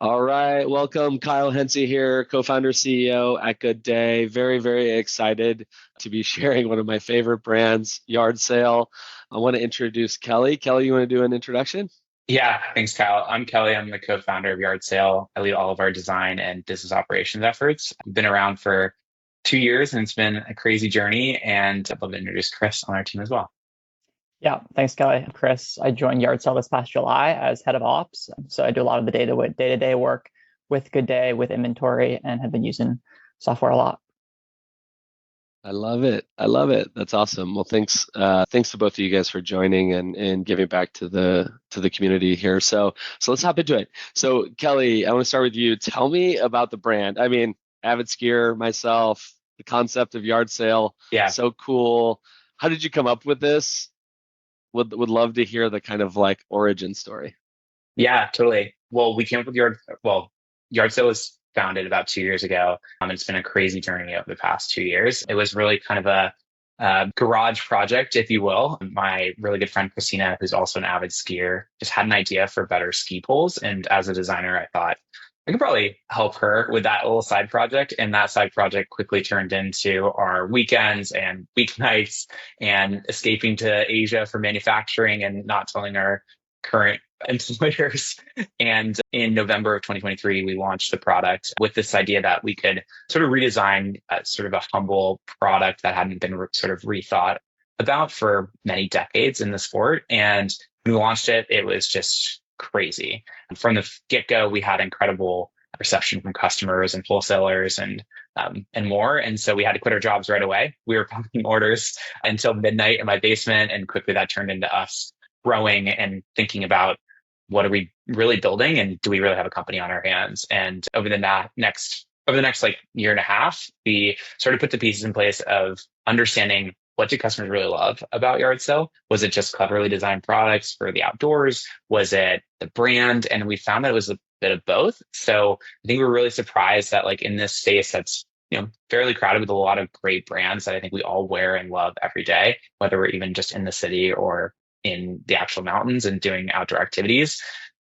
All right, welcome. Kyle Hency here, co-founder CEO at GoodDay. Very, very excited to be sharing one of my favorite brands, Yardsale. I want to introduce Kelly. Kelly, you want to do an introduction? Yeah, thanks, Kyle. I'm Kelly. I'm the co-founder of Yardsale. I lead all of our design and business operations efforts. I've been around for 2 years and it's been a crazy journey. And I'd love to introduce Chris on our team as well. Yeah, thanks, Kelly. I'm Chris. I joined Yarsale this past July as head of ops. So I do a lot of the day-to-day work with Good Day, with inventory, and have been using software a lot. I love it. I love it. That's awesome. Well, thanks to both of you guys for joining and giving back to the community here. So let's hop into it. So Kelly, I want to start with you. Tell me about the brand. I mean, avid skier myself, the concept of yard sale, Yeah, so cool. How did you come up with this? Would love to hear the kind of like origin story. yeah, totally. Well, we came up with Yardsale was founded about 2 years ago. It's been a crazy journey over the past 2 years. It was really kind of a garage project, if you will. My really good friend Christina, who's also an avid skier, just had an idea for better ski poles. And as a designer, I thought I could probably help her with that little side project. And that side project quickly turned into our weekends and weeknights and escaping to Asia for manufacturing and not telling our current employers. And in November of 2023, we launched the product with this idea that we could sort of redesign sort of a humble product that hadn't been sort of rethought about for many decades in the sport. And when we launched it, it was just crazy. From the get-go, we had incredible reception from customers and wholesalers and more. And so we had to quit our jobs right away. We were pumping orders until midnight in my basement, and quickly that turned into us growing and thinking about what are we really building and do we really have a company on our hands? And over the next like year and a half, we sort of put the pieces in place of understanding what do customers really love about Yard Sale? Was it just cleverly designed products for the outdoors? Was it the brand? And we found that it was a bit of both. So I think we're really surprised that like in this space that's fairly crowded with a lot of great brands that I think we all wear and love every day, whether we're even just in the city or in the actual mountains and doing outdoor activities,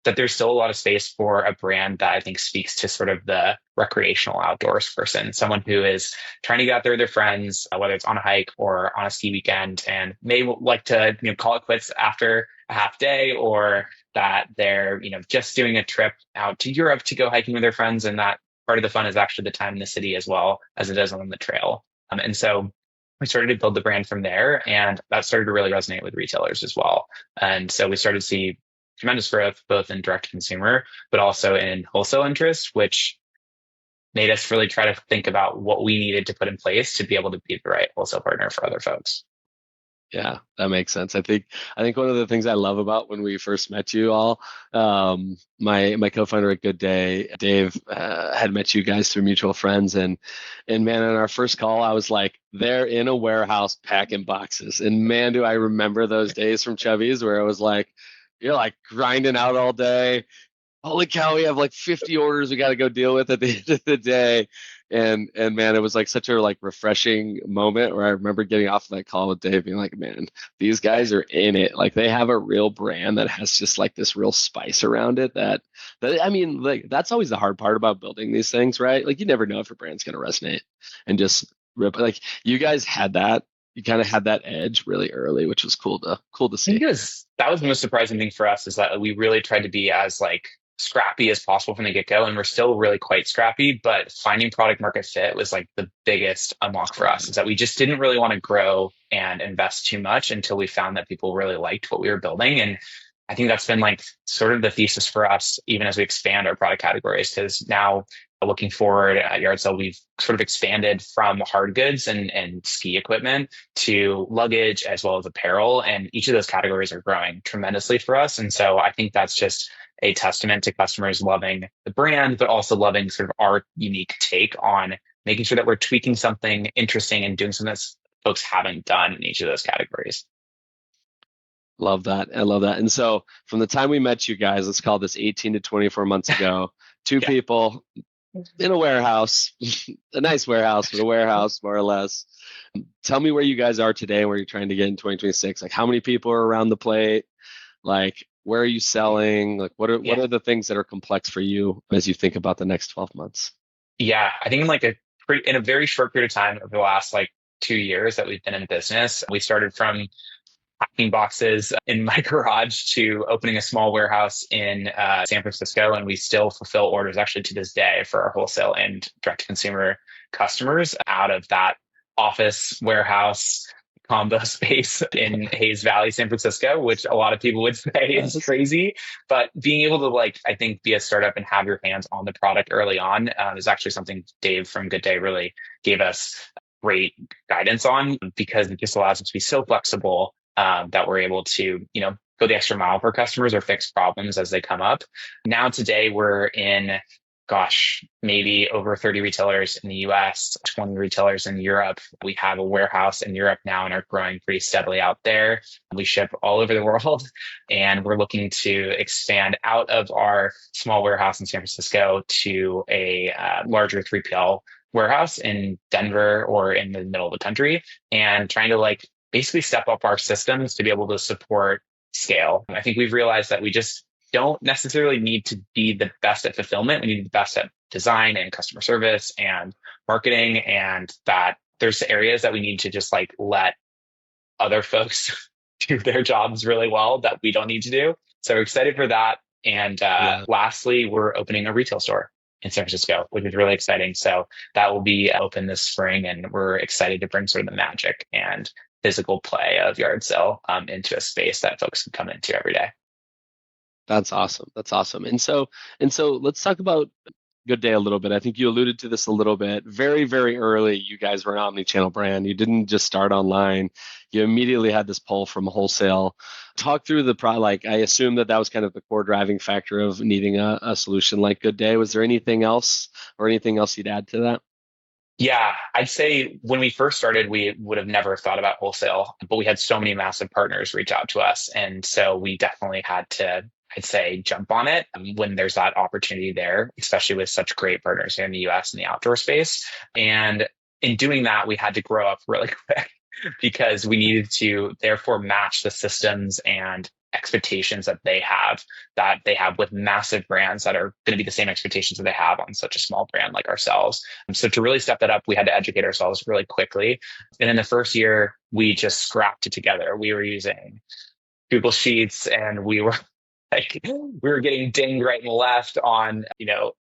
that there's still a lot of space for a brand that I think speaks to sort of the recreational outdoors person, someone who is trying to get out there with their friends, whether it's on a hike or on a ski weekend, and may like to call it quits after a half day, or that they're just doing a trip out to Europe to go hiking with their friends, and that part of the fun is actually the time in the city as well as it is on the trail. And so we started to build the brand from there, and that started to really resonate with retailers as well. And so we started to see tremendous growth both in direct consumer, but also in wholesale interest, which made us really try to think about what we needed to put in place to be able to be the right wholesale partner for other folks. Yeah, that makes sense. I think one of the things I love about when we first met you all, my co-founder at GoodDay, Dave, had met you guys through mutual friends, and man, on our first call, I was like, they're in a warehouse packing boxes, and man, do I remember those days from Chubby's where it was like, you're like grinding out all day. Holy cow, we have like 50 orders we got to go deal with at the end of the day. And man, it was like such a like refreshing moment where I remember getting off that call with Dave being like, man, these guys are in it. Like they have a real brand that has just like this real spice around it that I mean, like that's always the hard part about building these things, right? Like you never know if your brand's gonna resonate and just rip like you guys had that. You kind of had that edge really early, which was cool to I think see. that was the most surprising thing for us, is that we really tried to be as like scrappy as possible from the get-go, and we're still really quite scrappy, but finding product market fit was like the biggest unlock for us, is that we just didn't really want to grow and invest too much until we found that people really liked what we were building. And I think that's been like sort of the thesis for us, even as we expand our product categories, because now looking forward at Yard Sale, we've sort of expanded from hard goods and ski equipment to luggage as well as apparel. And each of those categories are growing tremendously for us. And so I think that's just a testament to customers loving the brand, but also loving sort of our unique take on making sure that we're tweaking something interesting and doing something that folks haven't done in each of those categories. Love that. I love that. And so from the time we met you guys, let's call this 18 to 24 months ago, two Yeah. people in a warehouse, a nice warehouse, but a warehouse more or less. Tell me where you guys are today and where you're trying to get in 2026. Like how many people are around the plate? Like Where are you selling? Like, what Yeah. are the things that are complex for you as you think about the next 12 months? Yeah. I think in like in a very short period of time over the last like 2 years that we've been in business, we started from packing boxes in my garage to opening a small warehouse in San Francisco. And we still fulfill orders actually to this day for our wholesale and direct to consumer customers out of that office warehouse combo space in Hayes Valley, San Francisco, which a lot of people would say is Yes. crazy. But being able to like, I think, be a startup and have your hands on the product early on is actually something Dave from GoodDay really gave us great guidance on, because it just allows us to be so flexible that we're able to, go the extra mile for customers or fix problems as they come up. Now, today, we're in, maybe over 30 retailers in the US, 20 retailers in Europe. We have a warehouse in Europe now and are growing pretty steadily out there. We ship all over the world, and we're looking to expand out of our small warehouse in San Francisco to a larger 3PL warehouse in Denver or in the middle of the country, and trying to like basically step up our systems to be able to support scale. I think we've realized that we just don't necessarily need to be the best at fulfillment. We need to be the best at design and customer service and marketing, and that there's areas that we need to just like let other folks do their jobs really well that we don't need to do. So we're excited for that. And Yeah. lastly, we're opening a retail store in San Francisco, which is really exciting. So that will be open this spring, and we're excited to bring sort of the magic and physical play of Yardsale into a space that folks can come into every day. That's awesome. That's awesome. And so let's talk about GoodDay a little bit. I think you alluded to this a little bit. Very, very early, you guys were an omni-channel brand. You didn't just start online. You immediately had this pull from Wholesale. Talk through like, I assume that was kind of the core driving factor of needing a solution like GoodDay. Was there anything else you'd add to that? Yeah, I'd say when we first started, we would have never thought about Wholesale, but we had so many massive partners reach out to us. And so we definitely had to, I'd say, jump on it when there's that opportunity there, especially with such great partners here in the US in the outdoor space. And in doing that, we had to grow up really quick because we needed to therefore match the systems and expectations that they have with massive brands that are going to be the same expectations that they have on such a small brand like ourselves. So to really step that up, we had to educate ourselves really quickly. And in the first year, we just scrapped it together. We were using Google Sheets, and we were getting dinged right and left on,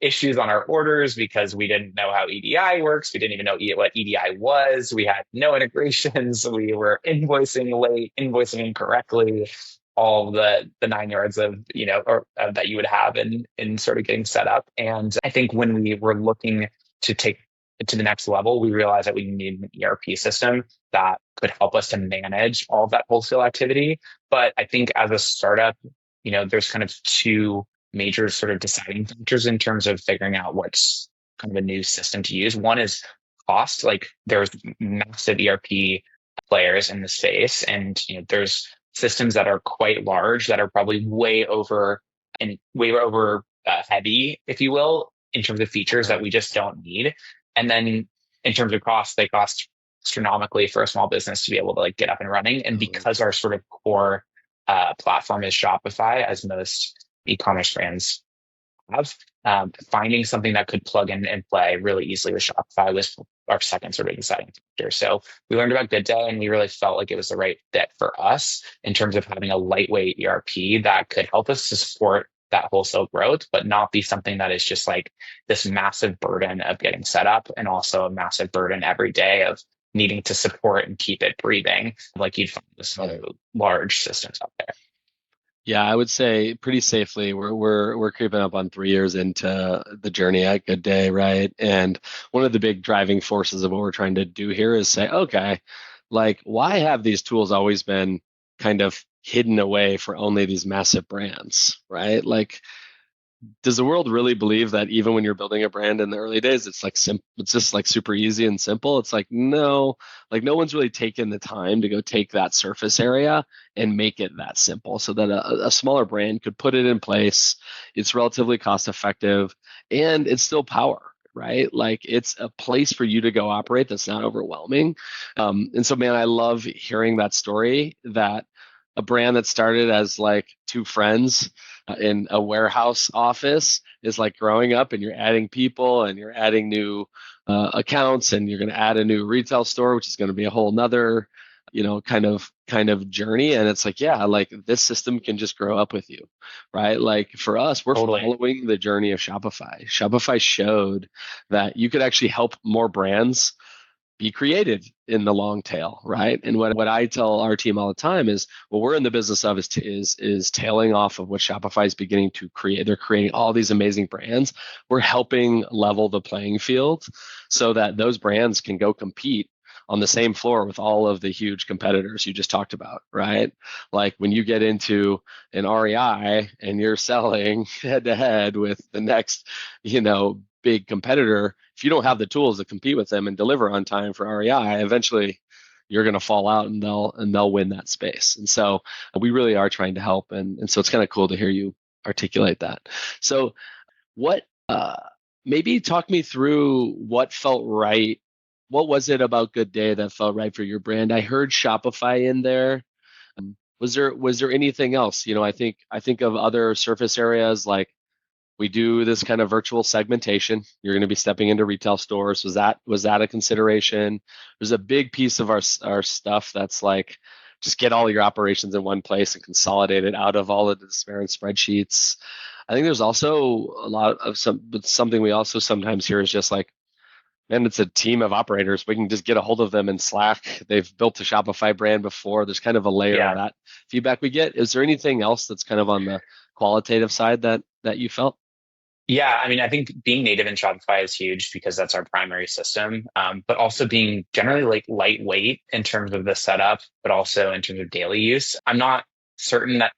issues on our orders because we didn't know how EDI works. We didn't even know what EDI was. We had no integrations. We were invoicing late, invoicing incorrectly, all the 9 yards of, that you would have in sort of getting set up. And I think when we were looking to take it to the next level, we realized that we needed an ERP system that could help us to manage all of that wholesale activity. But I think as a startup, there's kind of two major sort of deciding factors in terms of figuring out what's kind of a new system to use. One is cost. Like, there's massive ERP players in the space, and there's systems that are quite large that are probably way over heavy, if you will, in terms of features that we just don't need. And then in terms of cost, they cost astronomically for a small business to be able to like get up and running. And because our sort of core platform is Shopify, as most e-commerce brands have, finding something that could plug in and play really easily with Shopify was our second sort of deciding factor. So we learned about GoodDay, and we really felt like it was the right fit for us in terms of having a lightweight ERP that could help us to support that wholesale growth, but not be something that is just like this massive burden of getting set up, and also a massive burden every day of needing to support and keep it breathing like you'd find with some other large systems out there. Yeah, I would say pretty safely we're creeping up on 3 years into the journey at GoodDay, right? And one of the big driving forces of what we're trying to do here is say, okay, like, why have these tools always been kind of hidden away for only these massive brands, right? Like, does the world really believe that even when you're building a brand in the early days, it's like it's just like super easy and simple? It's like, no, like no one's really taken the time to go take that surface area and make it that simple so that a smaller brand could put it in place. It's relatively cost effective, and it's still power, right? Like, it's a place for you to go operate that's not overwhelming. And so, man, I love hearing that story, that a brand that started as like two friends in a warehouse office is like growing up, and you're adding people and you're adding new accounts, and you're going to add a new retail store, which is going to be a whole nother, kind of journey. And it's like, yeah, like this system can just grow up with you, right? Like for us, we're Totally. following the journey of Shopify. Shopify showed that you could actually help more brands be created in the long tail, right? And what I tell our team all the time is what we're in the business of is tailing off of what Shopify is beginning to create. They're creating all these amazing brands. We're helping level the playing field so that those brands can go compete on the same floor with all of the huge competitors you just talked about, right? Like when you get into an REI and you're selling head to head with the next, big competitor, if you don't have the tools to compete with them and deliver on time for REI, eventually you're going to fall out, and they'll win that space. And so we really are trying to help, and so it's kind of cool to hear you articulate that. So what maybe talk me through what felt right. What was it about GoodDay that felt right for your brand? I heard Shopify in there. Was there anything else? I think of other surface areas like we do this kind of virtual segmentation. You're going to be stepping into retail stores. Was that a consideration? There's a big piece of our stuff that's like just get all your operations in one place and consolidate it out of all of the disparate spreadsheets. I think there's also a lot of something we also sometimes hear is just like, man, it's a team of operators. We can just get a hold of them in Slack. They've built a Shopify brand before. There's kind of a layer of Yeah. that feedback we get. Is there anything else that's kind of on the qualitative side that you felt? Yeah, I mean, I think being native in Shopify is huge because that's our primary system, but also being generally like lightweight in terms of the setup, but also in terms of daily use. I'm not certain that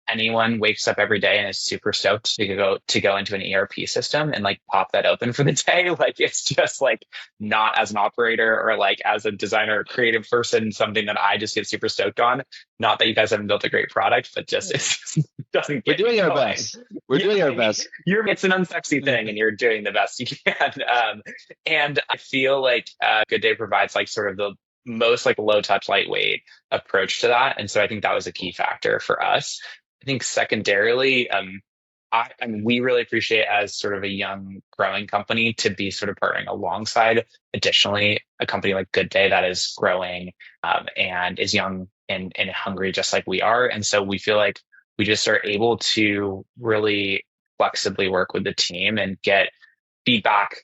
anyone wakes up every day and is super stoked to go into an ERP system and like pop that open for the day. Like it's just like not as an operator or like as a designer or creative person, something that I just get super stoked on. Not that you guys haven't built a great product, but just it doesn't We're get me doing our going. best. We're doing our best. It's an unsexy thing and you're doing the best you can. And I feel like Good Day provides like sort of the most like low touch, lightweight approach to that. And so I think that was a key factor for us. I think secondarily, we really appreciate as sort of a young growing company to be sort of partnering alongside additionally a company like Good Day that is growing and is young and hungry just like we are. And so we feel like we just are able to really flexibly work with the team and get feedback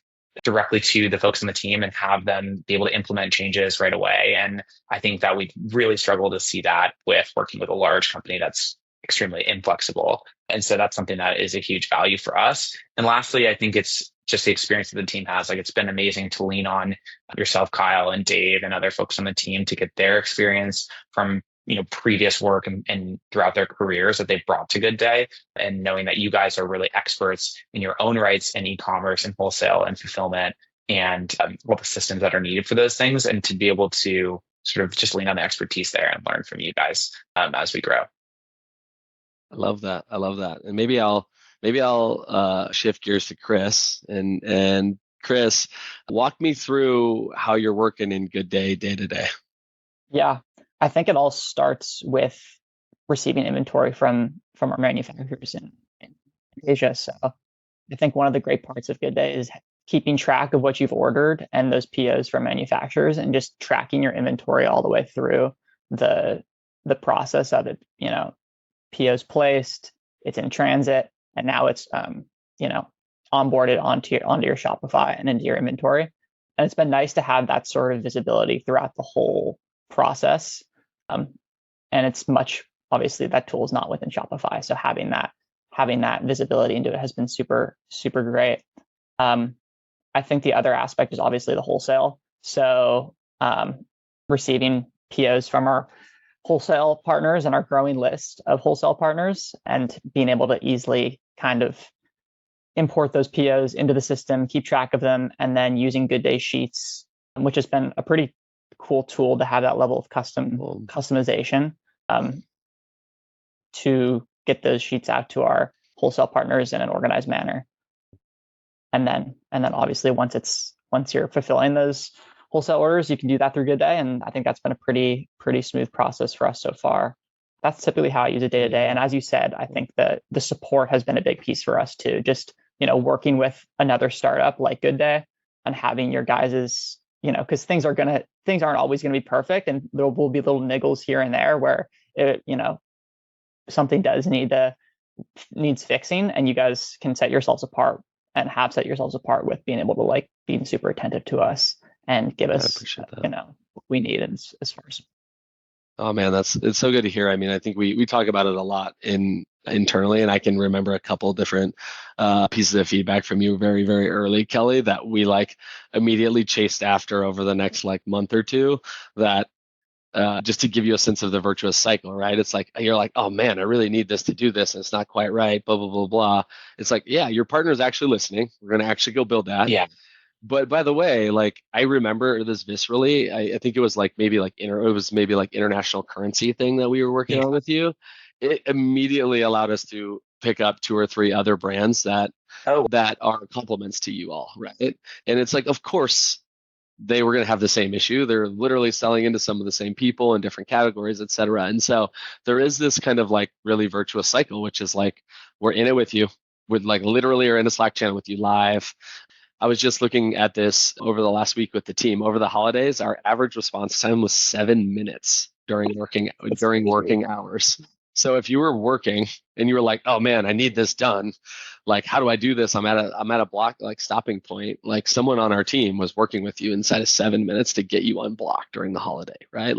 directly to the folks on the team and have them be able to implement changes right away. And I think that we really struggle to see that with working with a large company that's extremely inflexible. And so that's something that is a huge value for us. And lastly, I think it's just the experience that the team has. Like it's been amazing to lean on yourself, Kyle, and Dave and other folks on the team to get their experience from previous work and throughout their careers that they've brought to Good Day, and knowing that you guys are really experts in your own rights in e-commerce and wholesale and fulfillment and all the systems that are needed for those things, and to be able to sort of just lean on the expertise there and learn from you guys as we grow. I love that. I love that. And maybe I'll shift gears to Chris, and Chris, walk me through how you're working in GoodDay day to day. Yeah, I think it all starts with receiving inventory from our manufacturers in Asia. So I think one of the great parts of GoodDay is keeping track of what you've ordered and those POs from manufacturers, and just tracking your inventory all the way through the process of it. POs placed, it's in transit, and now it's onboarded onto your Shopify and into your inventory. And it's been nice to have that sort of visibility throughout the whole process. And it's obviously that tool is not within Shopify, so having that visibility into it has been super, super great. I think the other aspect is obviously the wholesale. So receiving POs from our wholesale partners and our growing list of wholesale partners, and being able to easily kind of import those POs into the system, keep track of them, and then using GoodDay Sheets, which has been a pretty cool tool to have that level of customization to get those sheets out to our wholesale partners in an organized manner. And then obviously once you're fulfilling those wholesale orders, you can do that through GoodDay, and I think that's been a pretty smooth process for us so far. that's typically how I use it day to day. And as you said, I think that the support has been a big piece for us too. Just, working with another startup like GoodDay and having your guys's, because things aren't always gonna be perfect, and there will be little niggles here and there where something does needs fixing, and you guys can set yourselves apart and have set yourselves apart with being able to being super attentive to us and give us what we need as far as. Oh man, it's so good to hear. I mean, I think we talk about it a lot internally, and I can remember a couple different pieces of feedback from you very, very early, Kelly, that we immediately chased after over the next month or two. That just to give you a sense of the virtuous cycle, right? It's like you're like, oh man, I really need this to do this, and it's not quite right. Blah blah blah blah. It's like, yeah, your partner's actually listening. We're gonna actually go build that. Yeah. But by the way, I remember this viscerally. I think it was maybe international currency thing that we were working on with you. It immediately allowed us to pick up 2 or 3 other brands that are complements to you all, right? And it's like, of course, they were going to have the same issue. They're literally selling into some of the same people in different categories, et cetera. And so there is this kind of really virtuous cycle, which is we're in it with you. With literally are in a Slack channel with you live. I was just looking at this over the last week with the team. Over the holidays, our average response time was 7 minutes during working hours. So if you were working and you were like, "Oh man, I need this done. How do I do this? I'm at a block stopping point." Someone on our team was working with you inside of 7 minutes to get you unblocked during the holiday, right?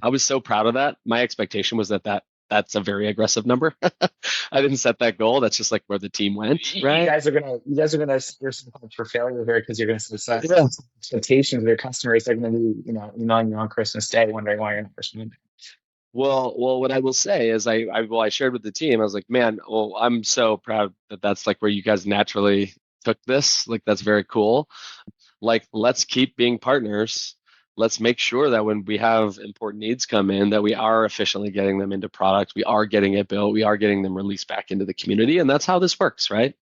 I was so proud of that. My expectation was that's a very aggressive number. I didn't set that goal. That's just where the team went, right? You guys are gonna set yourself up for failure there, because you're gonna set expectations of your customers. They're gonna be, emailing you on Christmas Day wondering why you're not responding. Well, what I will say is I shared with the team. I was like, man, I'm so proud that's where you guys naturally took this. That's very cool. Let's keep being partners. Let's make sure that when we have important needs come in, that we are efficiently getting them into product. We are getting it built. We are getting them released back into the community. And that's how this works, right?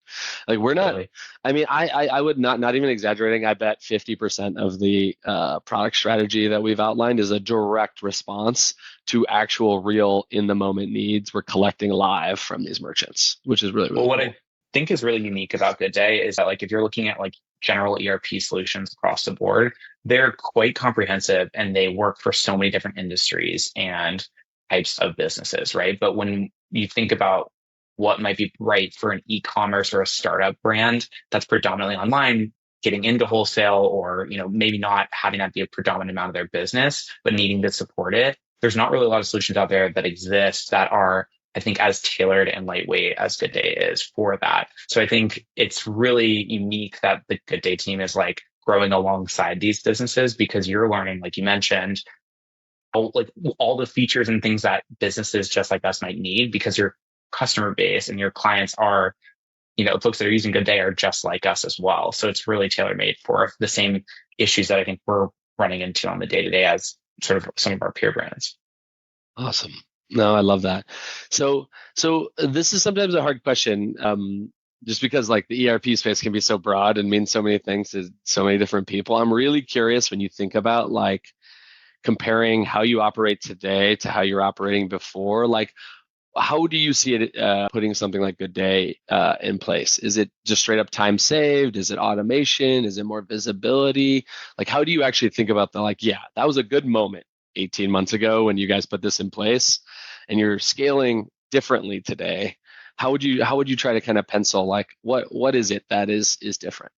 We're not, really. I mean, I would not even exaggerating. I bet 50% of the product strategy that we've outlined is a direct response to actual real in the moment needs we're collecting live from these merchants, which is really, really cool. What I think is really unique about GoodDay is that if you're looking at general ERP solutions across the board, they're quite comprehensive and they work for so many different industries and types of businesses, right? But when you think about what might be right for an e-commerce or a startup brand that's predominantly online, getting into wholesale, or maybe not having that be a predominant amount of their business, but needing to support it, there's not really a lot of solutions out there that exist that are, I think, as tailored and lightweight as GoodDay is for that. So I think it's really unique that the GoodDay team is growing alongside these businesses, because you're learning, like you mentioned, all the features and things that businesses just like us might need, because your customer base and your clients are, folks that are using GoodDay are just like us as well. So it's really tailor made for the same issues that I think we're running into on the day to day as sort of some of our peer brands. Awesome. No, I love that. So this is sometimes a hard question, just because the ERP space can be so broad and mean so many things to so many different people. I'm really curious when you think about comparing how you operate today to how you're operating before. How do you see it putting something like GoodDay in place? Is it just straight up time saved? Is it automation? Is it more visibility? How do you actually think about yeah, that was a good moment 18 months ago when you guys put this in place, and you're scaling differently today? How would you try to kind of pencil what is it that is different?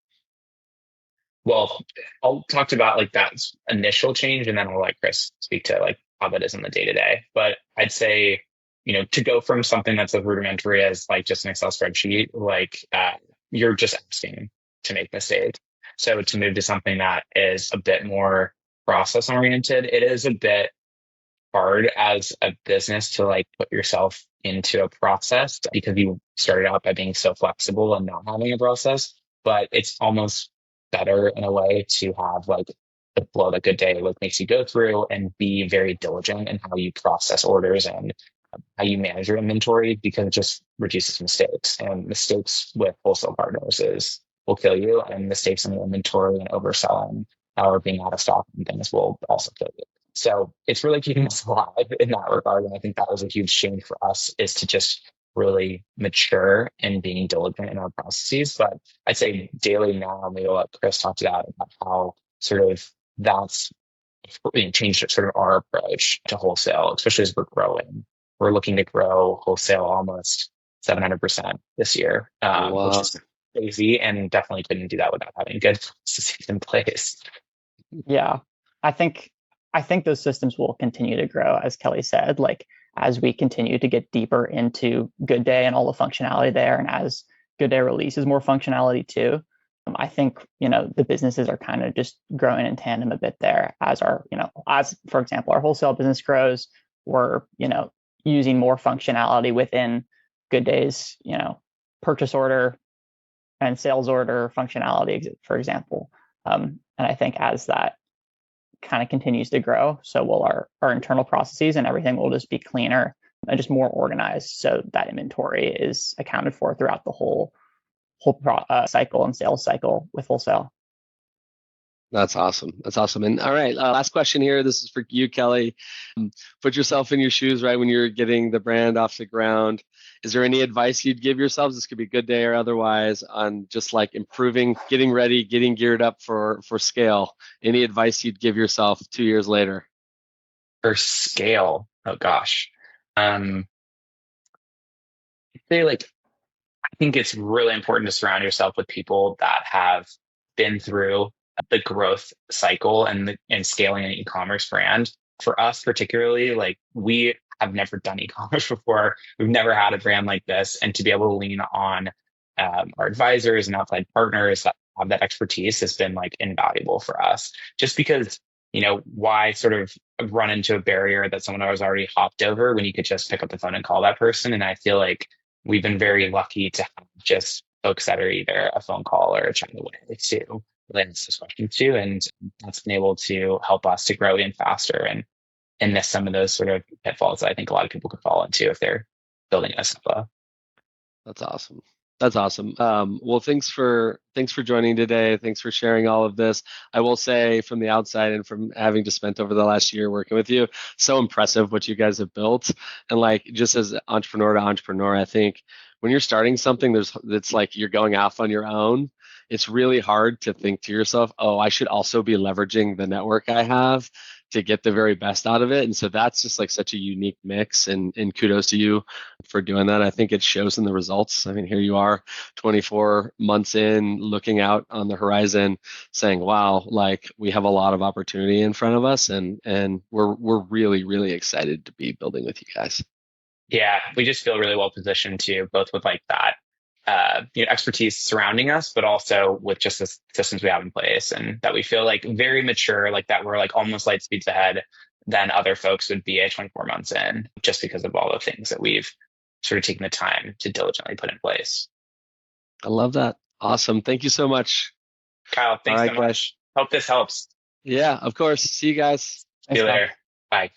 Well, I'll talk about that initial change, and then I'll let Chris speak to how that is in the day to day. But I'd say, to go from something that's as rudimentary as just an Excel spreadsheet, you're just asking to make mistakes. So to move to something that is a bit more process oriented, it is a bit hard as a business to put yourself into a process, because you started out by being so flexible and not having a process. But it's almost better in a way to have the flow that GoodDay makes you go through, and be very diligent in how you process orders and how you manage your inventory, because it just reduces mistakes. And mistakes with wholesale partners will kill you, and mistakes in the inventory and overselling or being out of stock and things will also kill you. So it's really keeping us alive in that regard. And I think that was a huge change for us, is to just really mature and being diligent in our processes. But I'd say daily now, maybe what Chris talked about how sort of that's changed sort of our approach to wholesale, especially as we're growing. We're looking to grow wholesale almost 700% this year, which Wow. is crazy, and definitely couldn't do that without having good processes in place. Yeah. I think I think those systems will continue to grow, as Kelly said, like as we continue to get deeper into GoodDay and all the functionality there, and as GoodDay releases more functionality too. I think, the businesses are kind of just growing in tandem a bit there as as for example, our wholesale business grows, we're, using more functionality within GoodDay's, purchase order and sales order functionality, for example. And I think as that kind of continues to grow, so will our internal processes, and everything will just be cleaner and just more organized, so that inventory is accounted for throughout the whole cycle and sales cycle with wholesale. That's awesome. That's awesome. And all right, last question here. This is for you, Kelly. Put yourself in your shoes, right, when you're getting the brand off the ground. Is there any advice you'd give yourselves? This could be GoodDay or otherwise, on just like improving, getting ready, getting geared up for scale. Any advice you'd give yourself 2 years later? For scale, oh gosh. I'd say I think it's really important to surround yourself with people that have been through the growth cycle and scaling an e-commerce brand. For us particularly, we have never done e-commerce before. We've never had a brand like this, and to be able to lean on our advisors and outside partners that have that expertise has been invaluable for us. Just because, why sort of run into a barrier that someone was already hopped over when you could just pick up the phone and call that person? And I feel like we've been very lucky to have just folks that are either a phone call or a chat away to answer this question to, and that's been able to help us to grow even faster and miss some of those sort of pitfalls that I think a lot of people could fall into if they're building a stuff. That's awesome. That's awesome. Well, thanks for joining today. Thanks for sharing all of this. I will say, from the outside and from having just spent over the last year working with you, so impressive what you guys have built. And just as entrepreneur to entrepreneur, I think when you're starting something, it's like you're going off on your own. It's really hard to think to yourself, oh, I should also be leveraging the network I have to get the very best out of it. And so that's just such a unique mix, and kudos to you for doing that. I think it shows in the results. I mean, here you are 24 months in, looking out on the horizon, saying, wow, we have a lot of opportunity in front of us, and we're really, really excited to be building with you guys. Yeah, we just feel really well positioned to both with that expertise surrounding us, but also with just the systems we have in place, and that we feel very mature, that we're almost light speeds ahead than other folks would be at 24 months in, just because of all the things that we've sort of taken the time to diligently put in place. I love that. Awesome. Thank you so much. Kyle, thanks All so right, much. Hope this helps. Yeah, of course. See you guys. See you later. Bye.